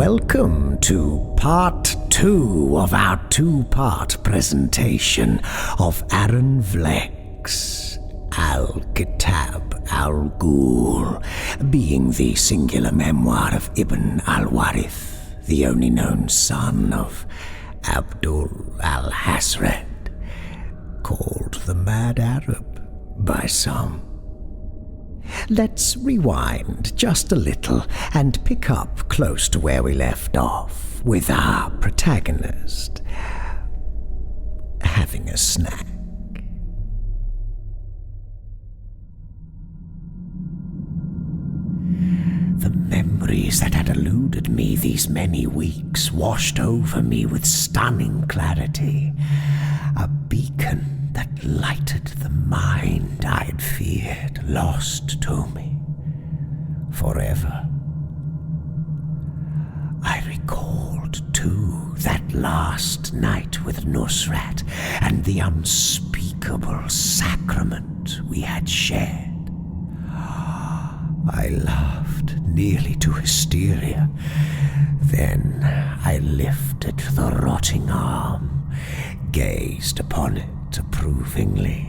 welcome to part 2 of our 2-part presentation of Aaron Vlek's Al-KITAB Al Ghoul, being the singular memoir of Ibn al-Warith, the only known son of Abdul al-Hazrad, called the Mad Arab by some. Let's rewind just a little and pick up close to where we left off, with our protagonist having a snack. The memories that had eluded me these many weeks washed over me with stunning clarity, a beacon that lighted the mind I had feared lost to me forever. I recalled, too, that last night with Nusrat and the unspeakable sacrament we had shared. I laughed nearly to hysteria. Then I lifted the rotting arm, gazed upon it approvingly,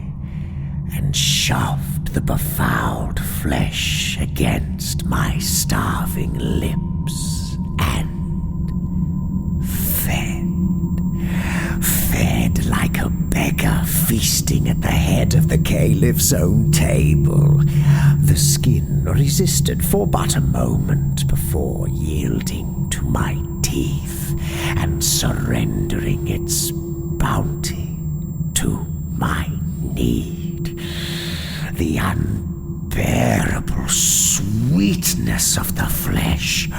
and shoved the befouled flesh against my starving lips and fed like a beggar feasting at the head of the caliph's own table. The skin resisted for but a moment before yielding to my teeth and surrendering its bounty to my need. The unbearable sweetness of the flesh,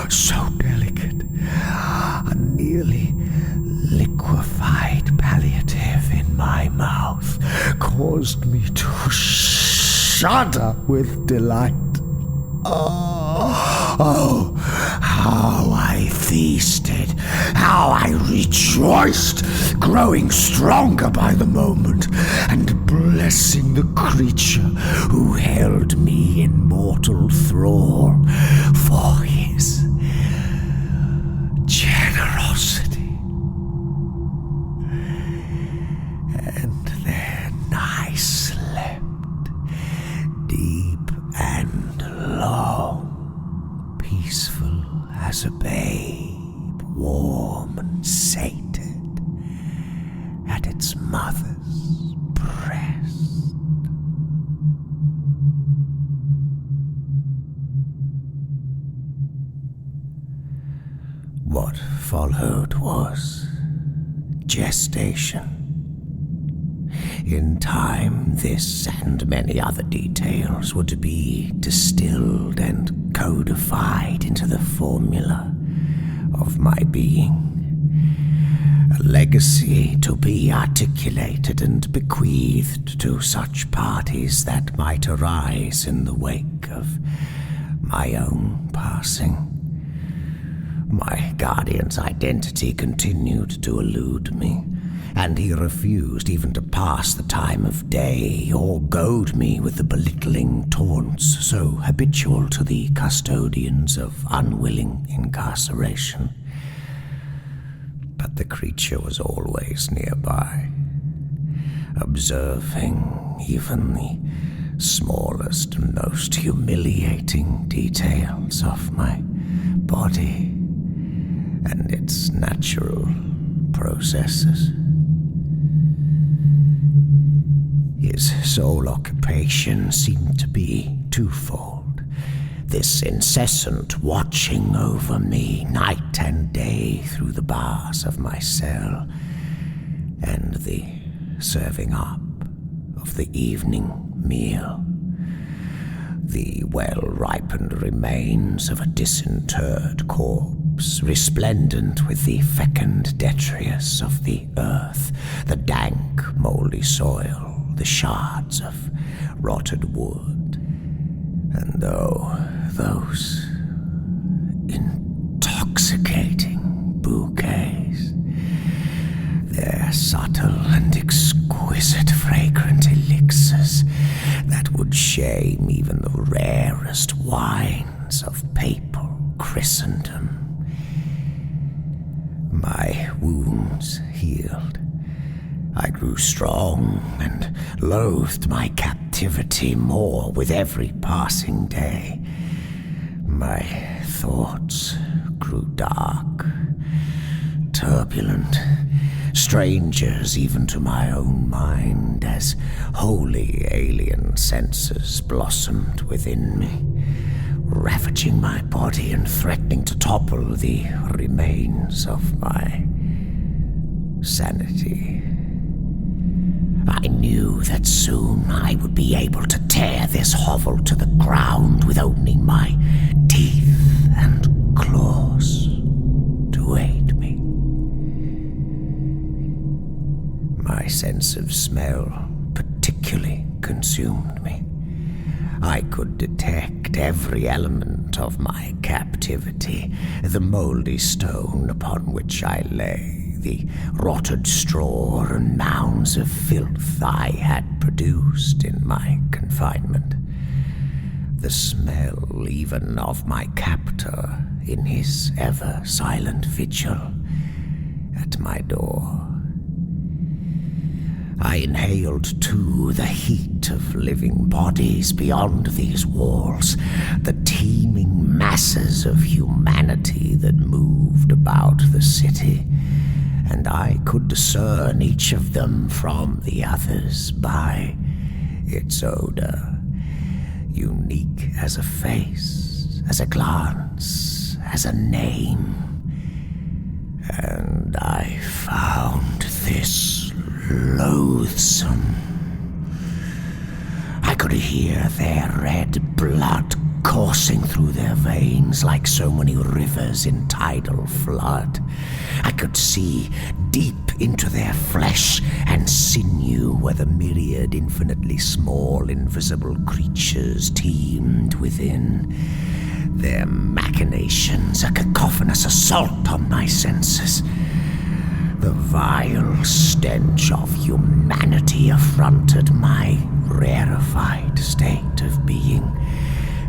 so delicate, a nearly liquefied palliative in my mouth, caused me to shudder with delight. Oh, how I feasted, how I rejoiced, growing stronger by the moment, and blessing the creature who held me in mortal thrall for his generosity. And then I slept, deep and long, peaceful as a babe, warm and sated at its mother's breast. What followed was gestation. In time, this and many other details would be distilled and codified into the formula of my being. A legacy to be articulated and bequeathed to such parties that might arise in the wake of my own passing. My guardian's identity continued to elude me, and he refused even to pass the time of day or goad me with the belittling taunts so habitual to the custodians of unwilling incarceration. But the creature was always nearby, observing even the smallest and most humiliating details of my body and its natural processes. His sole occupation seemed to be twofold: this incessant watching over me night and day through the bars of my cell, and the serving up of the evening meal, the well-ripened remains of a disinterred corpse, resplendent with the fecund detritus of the earth, the dank, mouldy soil, the shards of rotted wood. And those intoxicating bouquets, their subtle and exquisite fragrant elixirs that would shame even the rarest wines of papal Christendom, healed. I grew strong and loathed my captivity more with every passing day. My thoughts grew dark, turbulent, strangers even to my own mind, as wholly alien senses blossomed within me, ravaging my body and threatening to topple the remains of my sanity. I knew that soon I would be able to tear this hovel to the ground with only my teeth and claws to aid me. My sense of smell particularly consumed me. I could detect every element of my captivity: the mouldy stone upon which I lay, the rotted straw and mounds of filth I had produced in my confinement, the smell even of my captor in his ever-silent vigil at my door. I inhaled, too, the heat of living bodies beyond these walls, the teeming masses of humanity that moved about the city, and I could discern each of them from the others by its odor, unique as a face, as a glance, as a name. And I found this loathsome. I could hear their red blood coursing through their veins like so many rivers in tidal flood. I could see deep into their flesh and sinew where the myriad infinitely small invisible creatures teemed within. Their machinations a cacophonous assault on my senses. The vile stench of humanity affronted my rarefied state of being,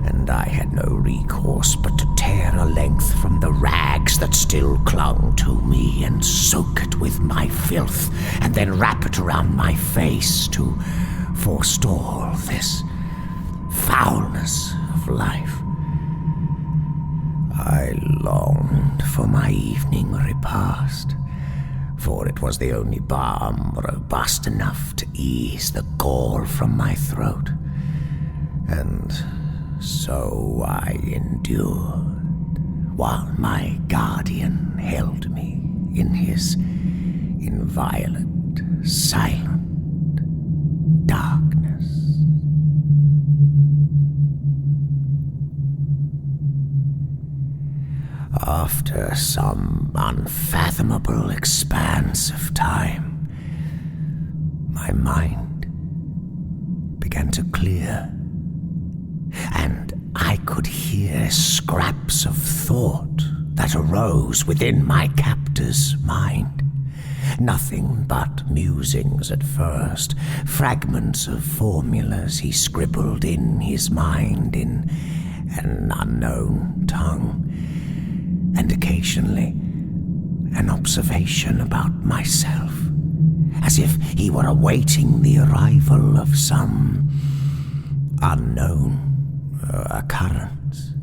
and I had no recourse but to tear a length from the rags that still clung to me and soak it with my filth, and then wrap it around my face to forestall this foulness of life. I longed for my evening repast, for it was the only balm robust enough to ease the gall from my throat, and so I endured, while my guardian held me in his inviolate, silent darkness. After some unfathomable expanse of time, my mind began to clear, and I could hear scraps of thought that arose within my captor's mind. Nothing but musings at first, fragments of formulas he scribbled in his mind in an unknown tongue, and occasionally an observation about myself, as if he were awaiting the arrival of some unknown occurrence.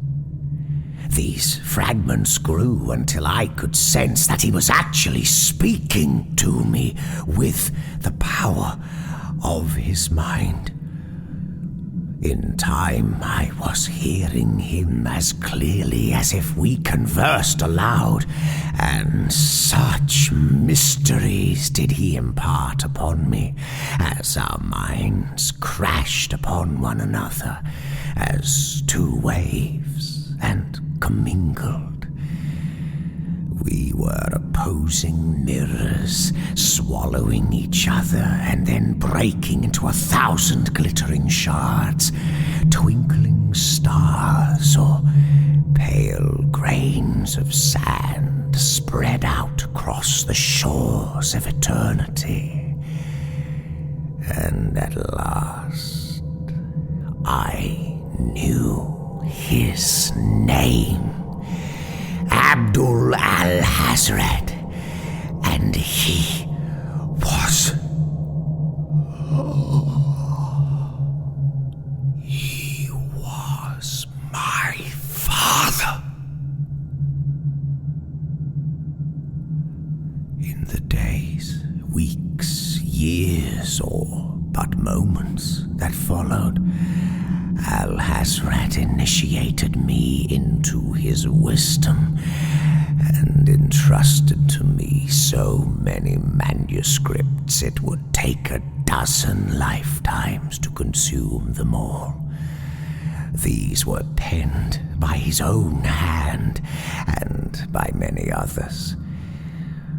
These fragments grew until I could sense that he was actually speaking to me with the power of his mind. In time, I was hearing him as clearly as if we conversed aloud, and such mysteries did he impart upon me as our minds crashed upon one another as two waves and commingled. We were opposing mirrors, swallowing each other and then breaking into 1,000 glittering shards, twinkling stars or pale grains of sand spread out across the shores of eternity. And at last, I knew his name. Abdul al-Hazrad, and He was... He was my father. In the days, weeks, years, or but moments that followed, al-Hazrad initiated me into his wisdom and entrusted to me so many manuscripts it would take a dozen lifetimes to consume them all. These were penned by his own hand and by many others.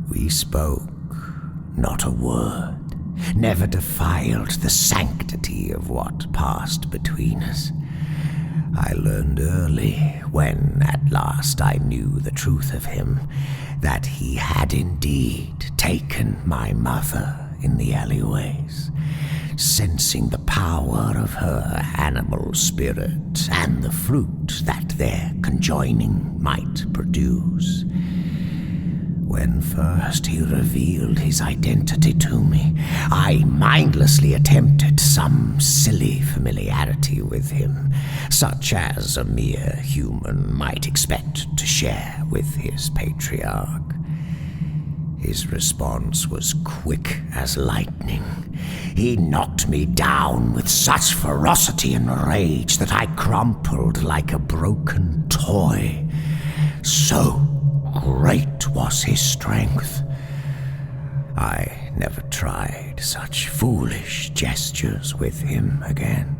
We spoke not a word, never defiled the sanctity of what passed between us. I learned early, when at last I knew the truth of him, that he had indeed taken my mother in the alleyways, sensing the power of her animal spirit and the fruit that their conjoining might produce. When first he revealed his identity to me, I mindlessly attempted some silly familiarity with him, such as a mere human might expect to share with his patriarch. His response was quick as lightning. He knocked me down with such ferocity and rage that I crumpled like a broken toy. So great was his strength. I never tried such foolish gestures with him again.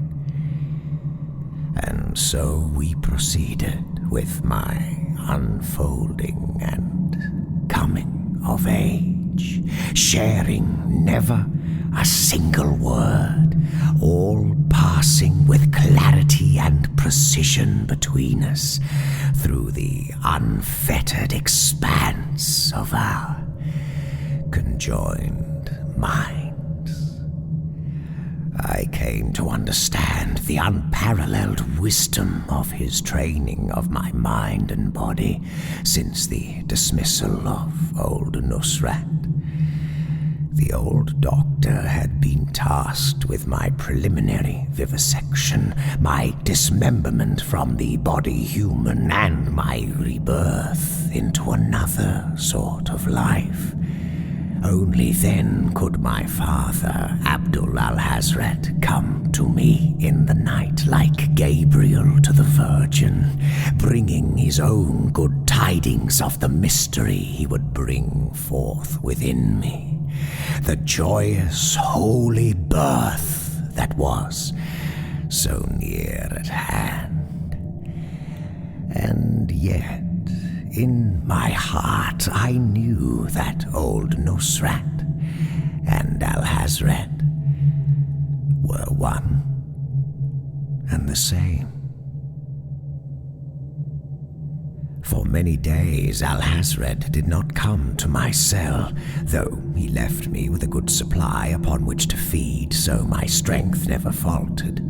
And so we proceeded with my unfolding and coming of age, sharing never a single word, all passing with clarity and precision between us through the unfettered expanse of our conjoined minds. I came to understand the unparalleled wisdom of his training of my mind and body since the dismissal of old Nusrat. The old doctor had been tasked with my preliminary vivisection, my dismemberment from the body human, and my rebirth into another sort of life. Only then could my father, Abdul al-Hazrad, come to me in the night like Gabriel to the Virgin, bringing his own good tidings of the mystery he would bring forth within me. The joyous, holy birth that was so near at hand. And yet, in my heart, I knew that old Nusrat and al-Hazrad were one and the same. For many days al-Hazrad did not come to my cell, though he left me with a good supply upon which to feed, so my strength never faltered.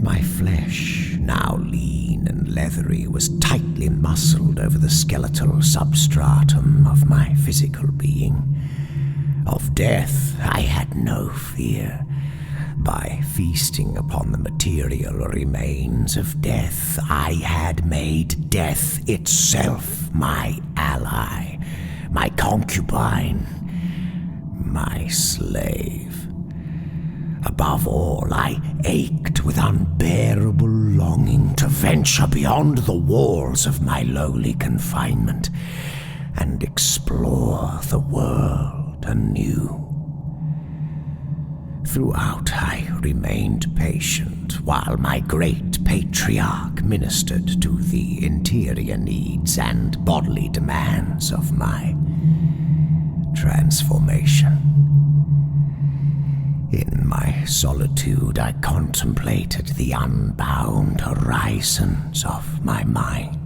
My flesh, now lean and leathery, was tightly muscled over the skeletal substratum of my physical being. Of death I had no fear. By feasting upon the material remains of death, I had made death itself my ally, my concubine, my slave. Above all, I ached with unbearable longing to venture beyond the walls of my lowly confinement and explore the world anew. Throughout, I remained patient while my great patriarch ministered to the interior needs and bodily demands of my transformation. In my solitude, I contemplated the unbound horizons of my mind.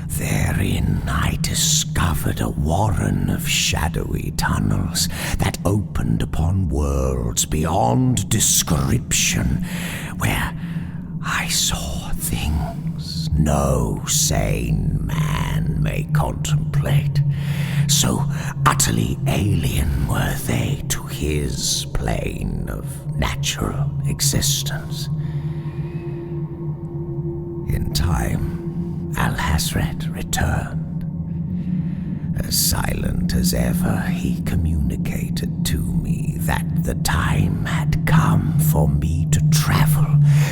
Therein I discovered a warren of shadowy tunnels that opened upon worlds beyond description, where I saw things no sane man may contemplate, so utterly alien were they to his plane of natural existence. In time, al-Hazrad returned. As silent as ever, he communicated to me that the time had come for me to travel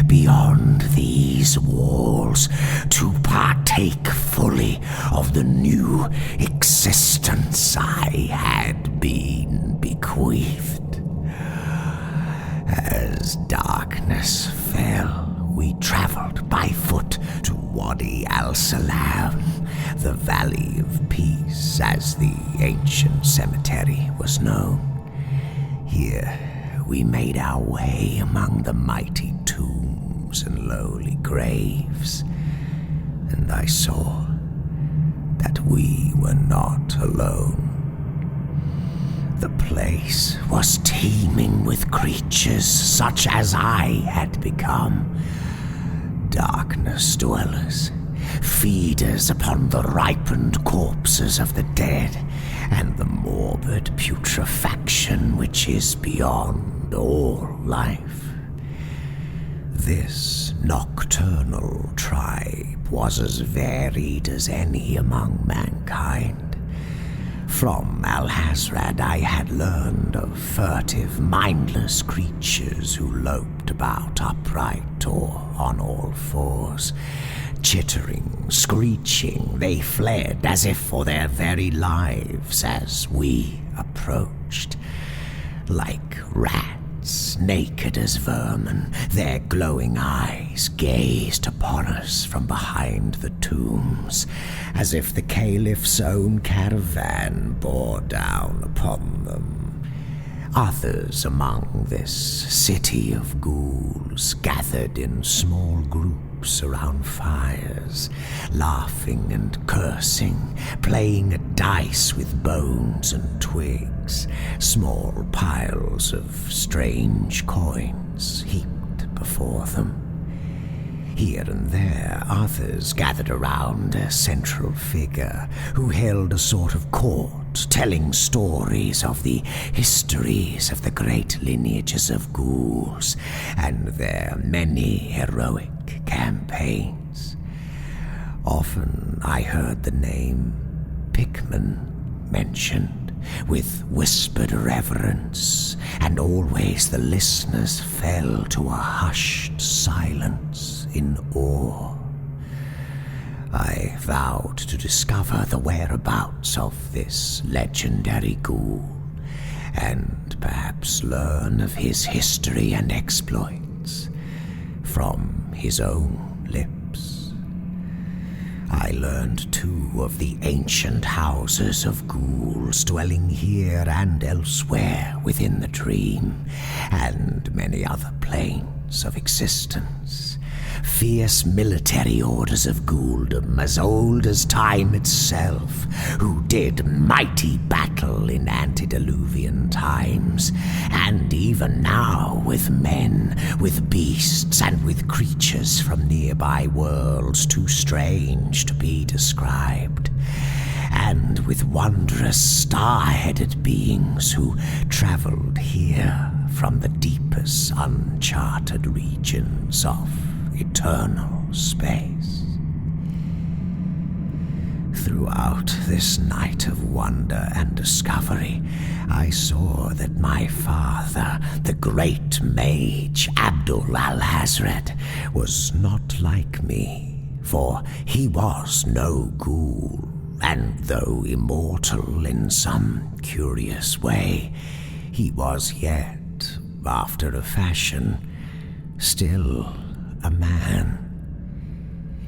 beyond these walls to partake fully of the new existence I had been bequeathed. As darkness fell, we traveled by foot to Wadi al-Salam, the Valley of Peace, as the ancient cemetery was known. Here we made our way among the mighty tombs and lowly graves, and I saw that we were not alone. The place was teeming with creatures such as I had become. Darkness dwellers, feeders upon the ripened corpses of the dead, and the morbid putrefaction which is beyond all life. This nocturnal tribe was as varied as any among mankind. From al-Hazrad I had learned of furtive, mindless creatures who loped about upright or on all fours. Chittering, screeching, they fled as if for their very lives as we approached. Like rats, naked as vermin, their glowing eyes gazed upon us from behind the tombs, as if the Caliph's own caravan bore down upon them. Others among this city of ghouls gathered in small groups around fires, laughing and cursing, playing at dice with bones and twigs, small piles of strange coins heaped before them. Here and there, others gathered around a central figure who held a sort of court, telling stories of the histories of the great lineages of ghouls and their many heroic campaigns. Often I heard the name Pickman mentioned with whispered reverence, and always the listeners fell to a hushed silence in awe. I vowed to discover the whereabouts of this legendary ghoul, and perhaps learn of his history and exploits from his own lips. I learned too of the ancient houses of ghouls dwelling here and elsewhere within the dream, and many other planes of existence. Fierce military orders of ghouldom as old as time itself, who did mighty battle in antediluvian times, and even now with men, with beasts, and with creatures from nearby worlds too strange to be described, and with wondrous star-headed beings who traveled here from the deepest uncharted regions of eternal space. Throughout this night of wonder and discovery, I saw that my father, the great mage Abdul al-Hazrad, was not like me, for he was no ghoul, and though immortal in some curious way, he was yet, after a fashion, still a man.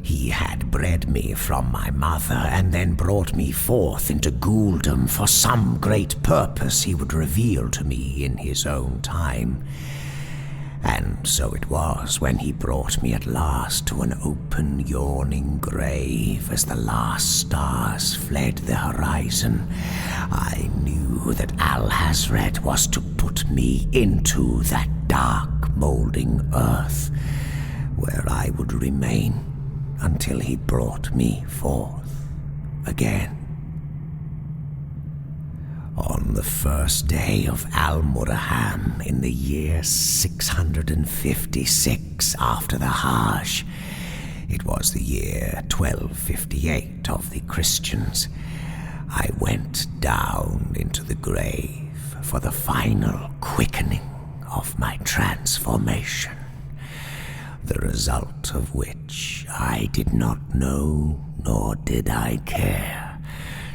He had bred me from my mother and then brought me forth into ghouldom for some great purpose he would reveal to me in his own time. And so it was when he brought me at last to an open, yawning grave as the last stars fled the horizon. I knew that al-Hazrad was to put me into that dark, moulding earth, where I would remain until he brought me forth again. On the first day of Al-Muraham in the year 656 after the Hajj, it was the year 1258 of the Christians, I went down into the grave for the final quickening of my transformation, the result of which I did not know, nor did I care.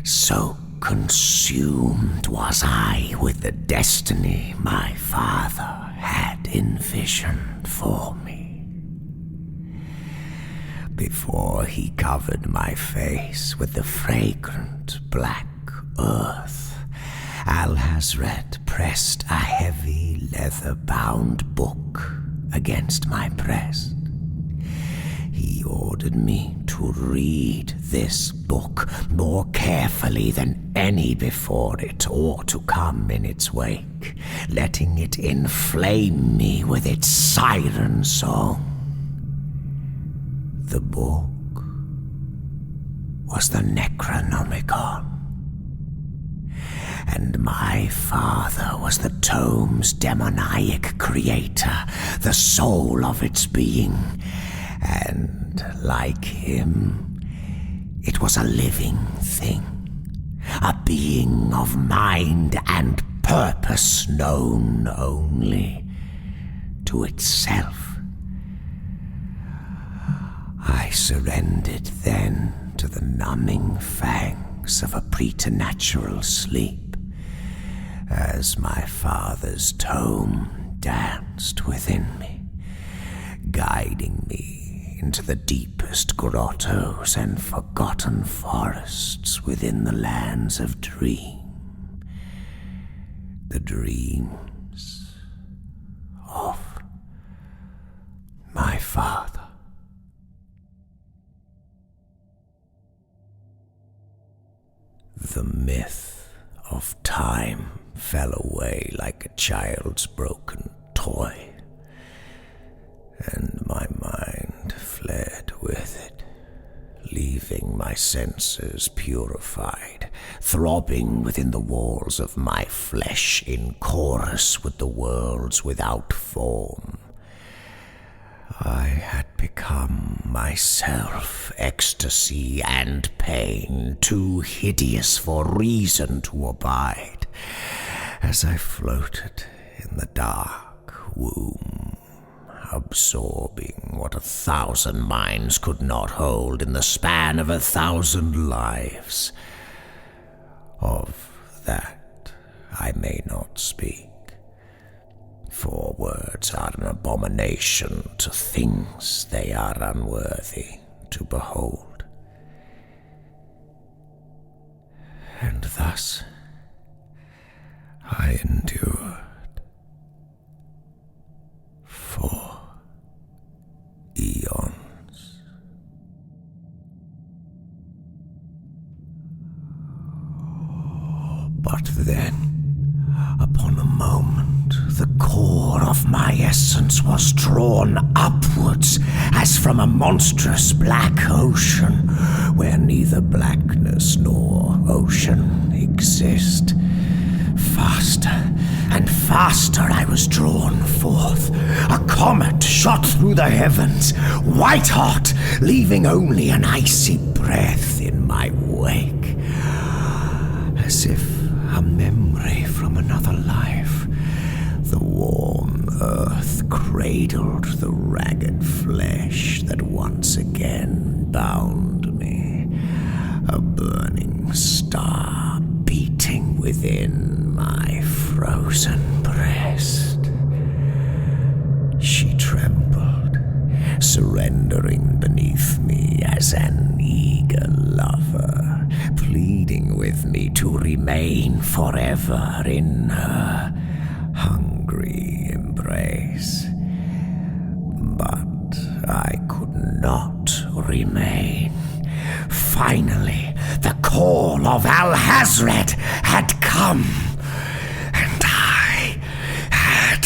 So consumed was I with the destiny my father had envisioned for me. Before he covered my face with the fragrant black earth, al-Hazrad pressed a heavy leather-bound book against my breast. He ordered me to read this book more carefully than any before it or to come in its wake, letting it inflame me with its siren song. The book was the necronomicon, and my father was the tome's demoniac creator, the soul of its being, and like him, it was a living thing, a being of mind and purpose known only to itself. I surrendered then to the numbing fangs of a preternatural sleep, as my father's tome danced within me, guiding me into the deepest grottos and forgotten forests within the lands of dream, the dreams of my father. The myth of time fell away like a child's broken toy, and my mind fled with it, leaving my senses purified, throbbing within the walls of my flesh in chorus with the worlds without form. I had become myself ecstasy and pain, too hideous for reason to abide, as I floated in the dark womb, absorbing what 1,000 minds could not hold in the span of 1,000 lives. Of that I may not speak, for words are an abomination to things they are unworthy to behold. And thus I endured for eons. But then, upon a moment, the core of my essence was drawn upwards as from a monstrous black ocean, where neither blackness nor ocean exist. Faster and faster I was drawn forth. A comet shot through the heavens, white hot, leaving only an icy breath in my wake, as if a memory from another life. The warm earth cradled the ragged flesh that once again bound me, a burning star beating within my frozen breast. She trembled, surrendering beneath me as an eager lover, pleading with me to remain forever in her hungry embrace. But I could not remain. Finally, the call of al-Hazrad had come, and I had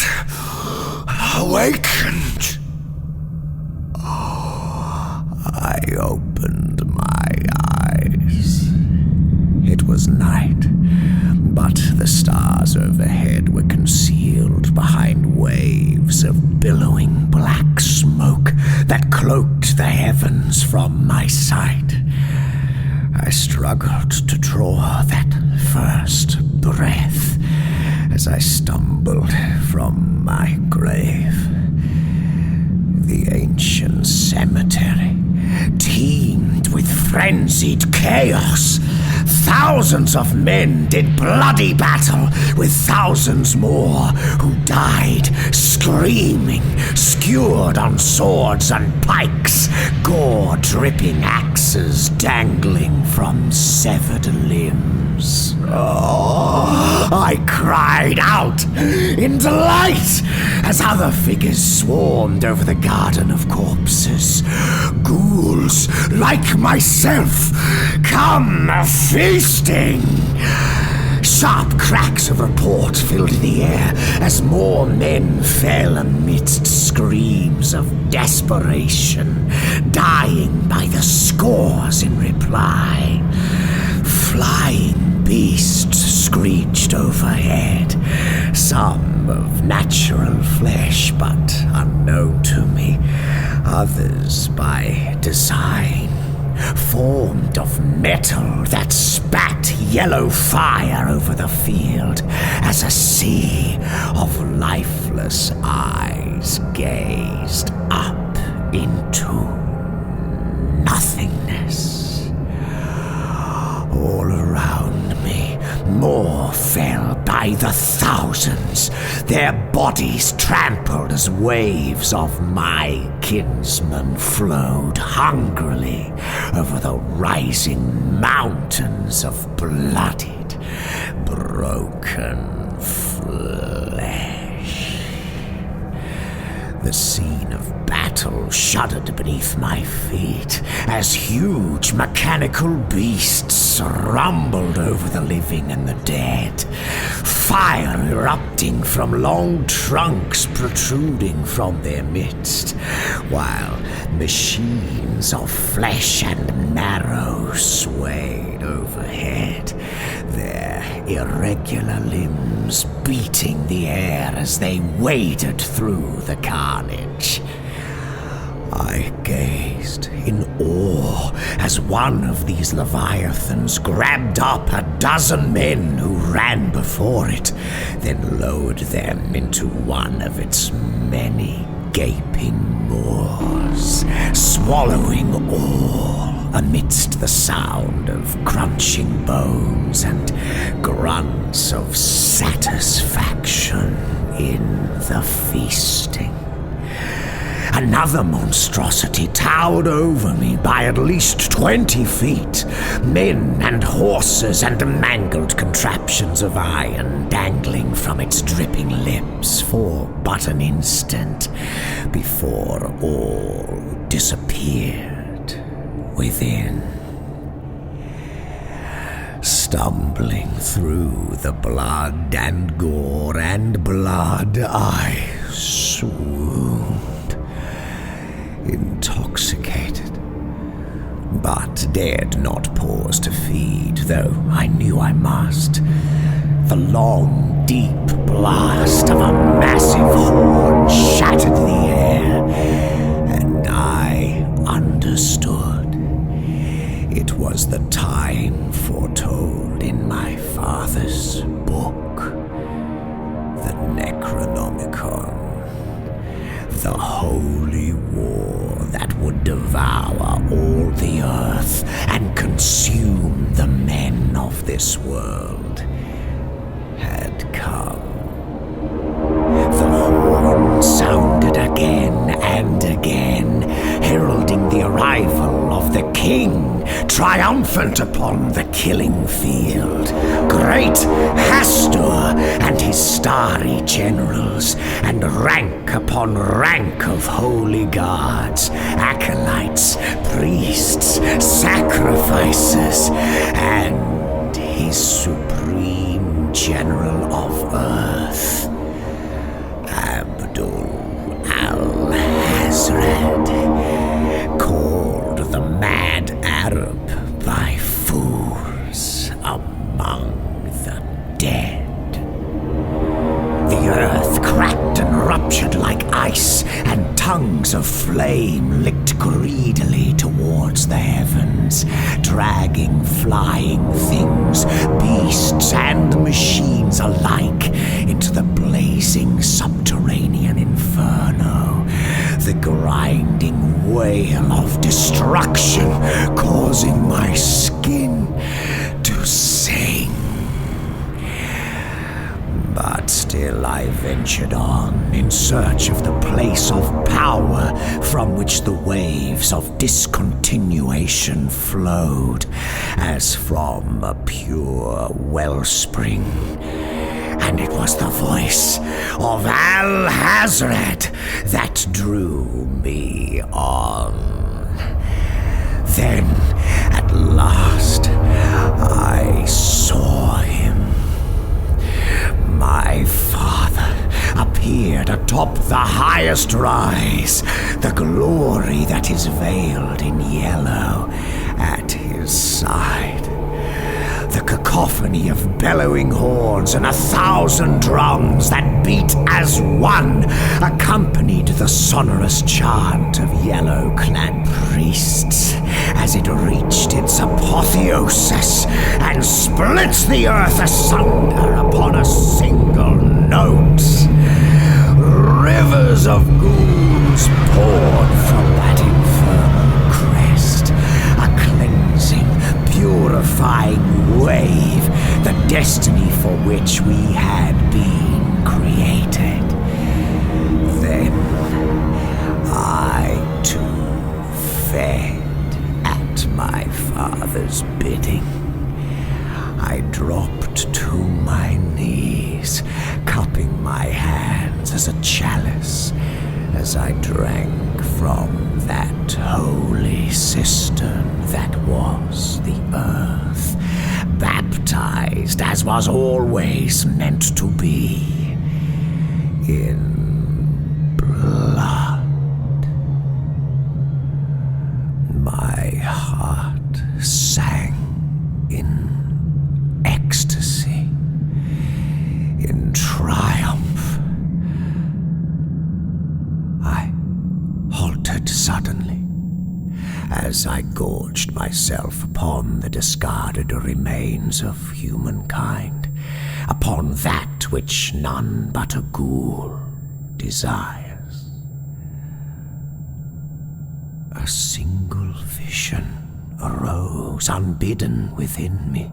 awakened. I opened my eyes. It was night, but dead were concealed behind waves of billowing black smoke that cloaked the heavens from my sight. I struggled to draw that first breath as I stumbled from my grave. The ancient cemetery teemed with frenzied chaos. Thousands of men did bloody battle with thousands more who died screaming, skewered on swords and pikes, gore-dripping axes dangling from severed limbs. Oh, I cried out in delight as other figures swarmed over the garden of corpses. Ghouls like myself, come feasting! Sharp cracks of report filled the air as more men fell amidst screams of desperation, dying by the scores in reply. Flying beasts screeched overhead, some of natural flesh but unknown to me, others by design, formed of metal that spat yellow fire over the field as a sea of lifeless eyes gazed up into nothingness. All around me, more fell by the thousands, their bodies trampled as waves of my kinsmen flowed hungrily over the rising mountains of bloodied, broken flesh. The scene of battle shuddered beneath my feet as huge mechanical beasts rumbled over the living and the dead, fire erupting from long trunks protruding from their midst, while machines of flesh and marrow swayed overhead, their irregular limbs beating the air as they waded through the carnage. I gazed in awe as one of these leviathans grabbed up a dozen men who ran before it, then lowered them into one of its many gaping maws, swallowing all amidst the sound of crunching bones and grunts of satisfaction in the feasting. Another monstrosity towered over me by at least 20 feet, men and horses and mangled contraptions of iron dangling from its dripping lips for but an instant before all disappeared within. Stumbling through the blood and gore and blood, I swooned, intoxicated, but dared not pause to feed, though I knew I must. The long, deep blast of a massive horn shattered the air, and I understood. It was the time foretold in my father's book, the Necronomicon. The holy war that would devour all the earth and consume the men of this world had come. The horn sounded again and again, heralding the arrival of the king, triumphant upon the killing field. Great Hastur and his starry generals, and rank upon rank of holy guards, acolytes, priests, sacrifices, and his supreme general of earth, Abdul al-Hazrad, called the Mad Arab by fools among the dead. The earth cracked and ruptured like ice, and tongues of flame licked greedily towards the heavens, dragging flying things, beasts and machines alike, into the blazing subterranean inferno. The grinding wail of destruction causing my skin to sing. But still I ventured on in search of the place of power from which the waves of discontinuation flowed, as from a pure wellspring. And it was the voice of al-Hazrad that drew me on. Then, at last, I saw him. My father appeared atop the highest rise, the glory that is veiled in yellow at his side. The cacophony of bellowing horns and 1,000 drums that beat as one accompanied the sonorous chant of yellow-clad priests as it reached its apotheosis and split the earth asunder upon a single note. Rivers of ghouls poured from that infernal crest, a cleansing, purifying wave, the destiny for which we had been created. Then I too fed at my father's bidding. I dropped to my knees, cupping my hands as a chalice as I drank from that holy cistern that was the earth, baptized as was always meant to be, in blood. My heart sang in ecstasy, in triumph. I halted suddenly as I gorged myself upon the discarded remains of humankind, upon that which none but a ghoul desires. A single vision arose unbidden within me,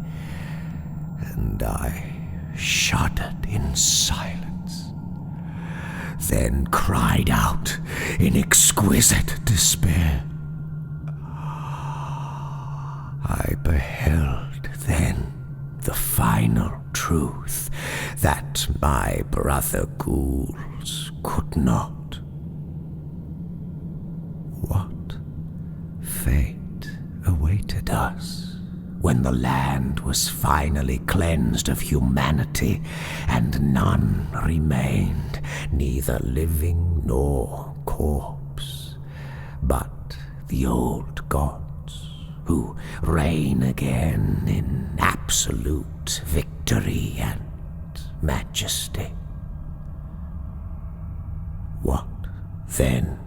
and I shuddered in silence, then cried out in exquisite despair. I beheld then the final truth that my brother ghouls could not. What fate awaited us when the land was finally cleansed of humanity and none remained, neither living nor corpse, but the old gods who reign again in absolute victory and majesty? What then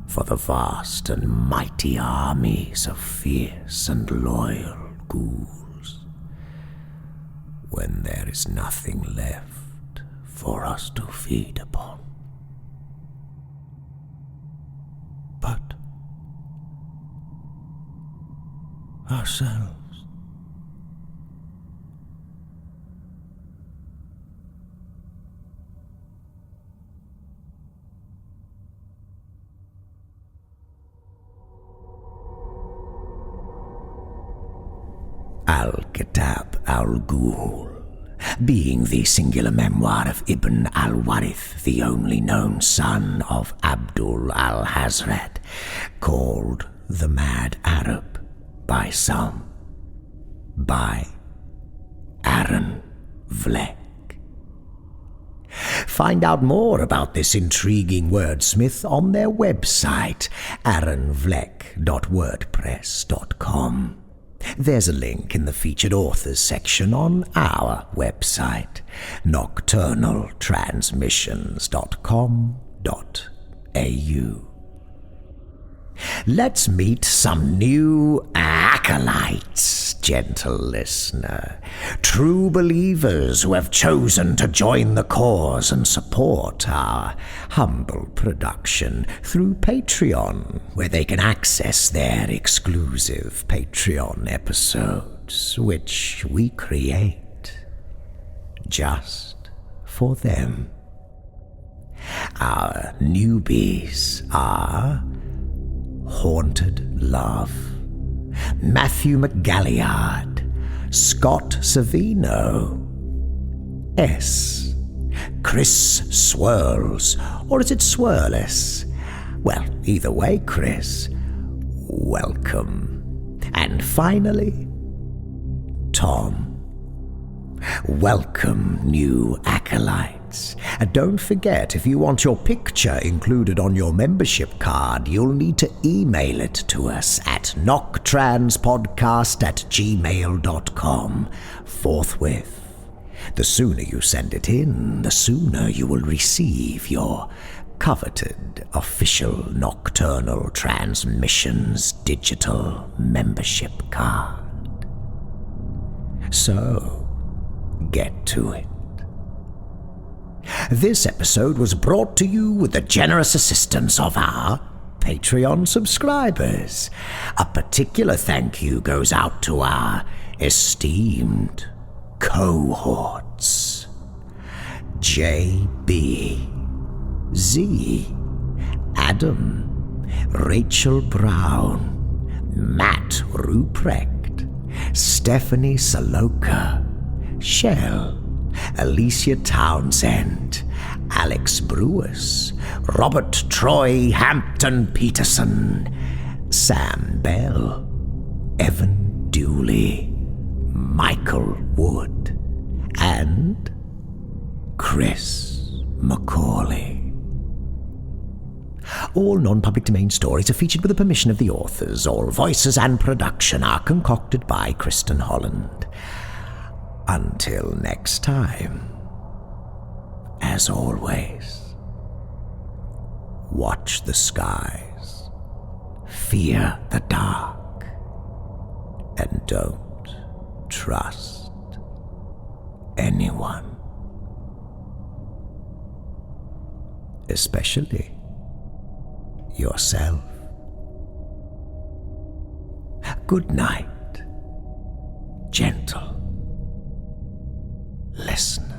for the vast and mighty armies of fierce and loyal ghouls, when there is nothing left for us to feed upon? But ourselves. Al-Kitab Al Ghoul, being the singular memoir of Ibn al-Warith, the only known son of Abdul al-Hazrad, called the Mad Arab by some, by Aaron Vlek. Find out more about this intriguing wordsmith on their website, aaronvlek.wordpress.com. There's a link in the featured authors section on our website, nocturnaltransmissions.com.au. Let's meet some new acolytes, gentle listener. True believers who have chosen to join the cause and support our humble production through Patreon, where they can access their exclusive Patreon episodes, which we create just for them. Our newbies are Haunted Love, Matthew McGalliard, Scott Savino, S, Chris Swirls, or is it Swirless? Well, either way, Chris, welcome. And finally, Tom. Welcome, new acolytes. And don't forget, if you want your picture included on your membership card, you'll need to email it to us at noctranspodcast@gmail.com forthwith. The sooner you send it in, the sooner you will receive your coveted official Nocturnal Transmissions digital membership card. So, get to it. This episode was brought to you with the generous assistance of our Patreon subscribers. A particular thank you goes out to our esteemed cohorts: J.B., Z, Adam, Rachel Brown, Matt Ruprecht, Stephanie Saloka, Shell, Alicia Townsend, Alex Brewis, Robert Troy Hampton Peterson, Sam Bell, Evan Dooley, Michael Wood, and Chris Macaulay. All non-public domain stories are featured with the permission of the authors. All voices and production are concocted by Kristin Holland. Until next time, as always, watch the skies, fear the dark, and don't trust anyone, especially yourself. Good night, gentle listener.